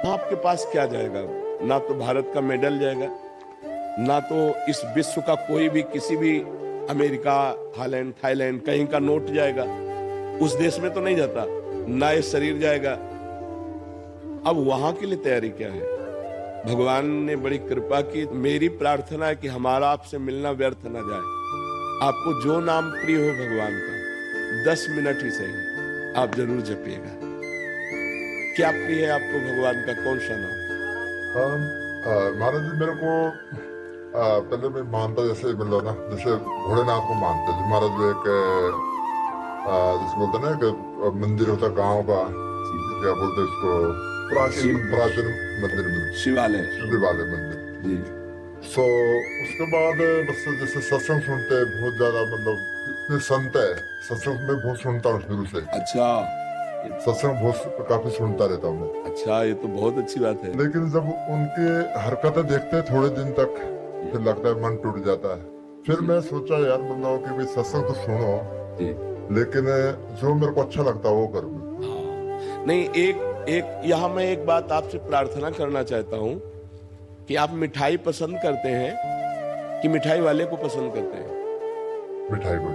आपके पास क्या जाएगा? ना तो भारत का मेडल जाएगा, ना तो इस विश्व का कोई भी किसी भी अमेरिका, हालैंड, थाईलैंड कहीं का नोट जाएगा, उस देश में तो नहीं जाता, ना ये शरीर जाएगा। अब वहां के लिए तैयारी क्या है? भगवान ने बड़ी कृपा की। मेरी प्रार्थना है कि हमारा आपसे मिलना व्यर्थ ना जाए। आपको जो नाम प्रिय हो भगवान का 10 मिनट ही सही आप जरूर जपिएगा। क्या प्रिय है आपको भगवान का? कौन सा नाम? महाराज जी मेरे को पहले मैं मानता, जैसे मतलब ना, जैसे भोलेनाथ को मानते थे महाराज। एक जैसे बोलते ना कि मंदिर होता गांव का, क्या बोलते हैं उसको, प्राचीन मंदिर में, शिवालय। शिवालय मंदिर जी। सो उसके बाद बस जैसे सत्संग सुनते हैं बहुत ज्यादा, मतलब इतने संत है, सत्संग में बहुत सुनता हूँ शुरू से। अच्छा, सत्संग बहुत काफी सुनता रहता हूँ मैं। अच्छा, ये तो बहुत अच्छी बात है। लेकिन जब उनके हरकतें देखते हैं थोड़े दिन तक, फिर लगता है मन टूट जाता है। फिर मैं सोचा यार मतलब कि भाई सत्संग तो सुनो, जी। लेकिन जो मेरे को अच्छा लगता है वो करूँ। हाँ। नहीं, एक यहाँ मैं एक बात आपसे प्रार्थना करना चाहता हूँ कि आप मिठाई पसंद करते हैं कि मिठाई वाले को पसंद करते हैं? मिठाई को।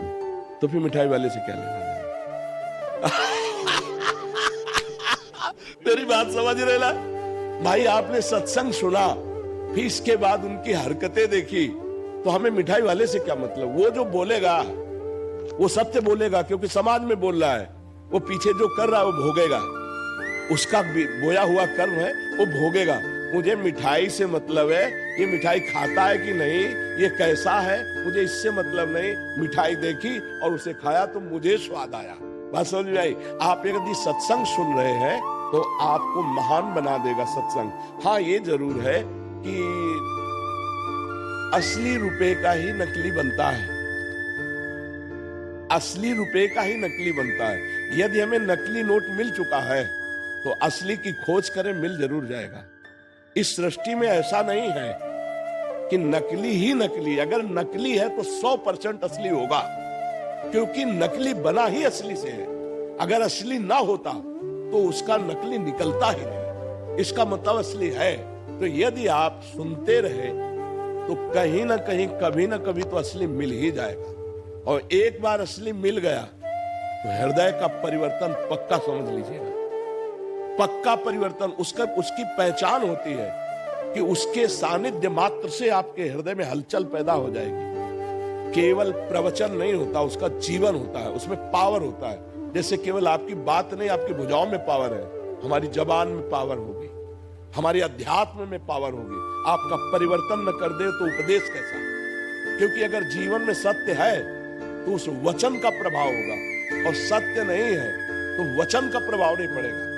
तो फिर मिठाई वाले से क्या लेना देना? मेरी बात समझ रहे ना भाई? आपने सत्संग सुना, फिर इसके बाद उनकी हरकतें देखी, तो हमें मिठाई वाले से क्या मतलब? वो जो बोलेगा वो सत्य बोलेगा, क्योंकि समाज में बोल रहा है। वो पीछे जो कर रहा है वो भोगेगा, उसका बोया हुआ कर्म है, वो भोगेगा। मुझे मिठाई से मतलब है, ये मिठाई खाता है कि नहीं, ये कैसा है, मुझे इससे मतलब नहीं। मिठाई देखी और उसे खाया तो मुझे स्वाद आया। बात समझ में आई? आप यदि सत्संग सुन रहे हैं तो आपको महान बना देगा सत्संग। हाँ, ये जरूर है कि असली रुपए का ही नकली बनता है। असली रुपए का ही नकली बनता है। यदि हमें नकली नोट मिल चुका है तो असली की खोज करें, मिल जरूर जाएगा। इस सृष्टि में ऐसा नहीं है कि नकली ही नकली। अगर नकली है तो 100% असली होगा, क्योंकि नकली बना ही असली से है। अगर असली ना होता तो उसका नकली निकलता ही नहीं। इसका मतलब असली है। तो यदि आप सुनते रहे तो कहीं ना कहीं, कभी ना कभी तो असली मिल ही जाएगा। और एक बार असली मिल गया तो हृदय का परिवर्तन पक्का समझ लीजिएगा, पक्का परिवर्तन। उसकी पहचान होती है कि उसके सानिध्य मात्र से आपके हृदय में हलचल पैदा हो जाएगी। केवल प्रवचन नहीं होता, उसका जीवन होता है, उसमें पावर होता है। जैसे केवल आपकी बात नहीं, आपकी भुजाओं में पावर है, हमारी जबान में पावर होगी, हमारी अध्यात्म में पावर होगी। आपका परिवर्तन न कर दे तो उपदेश कैसा? क्योंकि अगर जीवन में सत्य है तो उस वचन का प्रभाव होगा, और सत्य नहीं है तो वचन का प्रभाव नहीं पड़ेगा।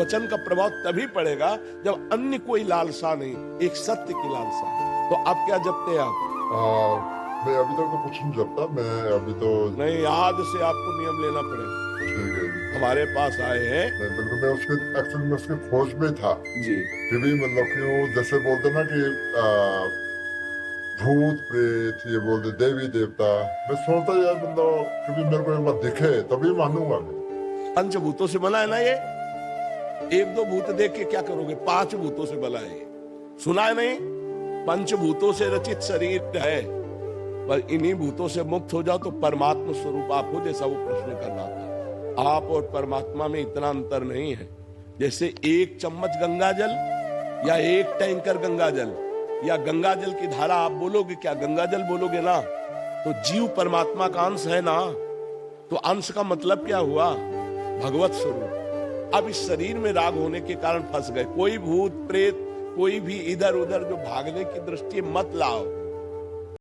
वचन का प्रभाव तभी पड़ेगा जब अन्य कोई लालसा नहीं, एक सत्य की लालसा है। तो आप क्या जपते हैं? आप मैं अभी तक तो कुछ नहीं जपता। मैं अभी तो नहीं, आज से आपको नियम लेना पड़ेगा। ठीक है, हमारे पास आए हैं। बिल्कुल। मैं उसके एक्चुअली में उसके खोज में था जी। कि भी मतलब कि वो जैसे बोलते ना कि भूत प्रेत, ये बोलते देवी देवता, मैं सोचता यार मतलब कभी मेरे को एक बार दिखे तभी मानूंगा मैं। पंचभूतों से बना है ना ये। एक दो भूत देख के क्या करोगे? 5 भूतों से बना है। सुना है नहीं? पंचभूतों से रचित शरीर है, पर इन्हीं भूतों से मुक्त हो जाओ तो परमात्मा स्वरूप आप हो, जैसा वो प्रश्न कर रहा था। आप और परमात्मा में इतना अंतर नहीं है। जैसे 1 चम्मच गंगा जल या 1 टैंकर गंगा जल, या गंगा जल की धारा आप बोलोगे क्या? गंगा जल बोलोगे ना, तो जीव परमात्मा का अंश है ना। तो अंश का मतलब क्या हुआ? भगवत स्वरूप। अब इस शरीर में राग होने के कारण फंस गए। कोई भूत प्रेत, कोई भी इधर उधर जो भागने की दृष्टि मत लाओ।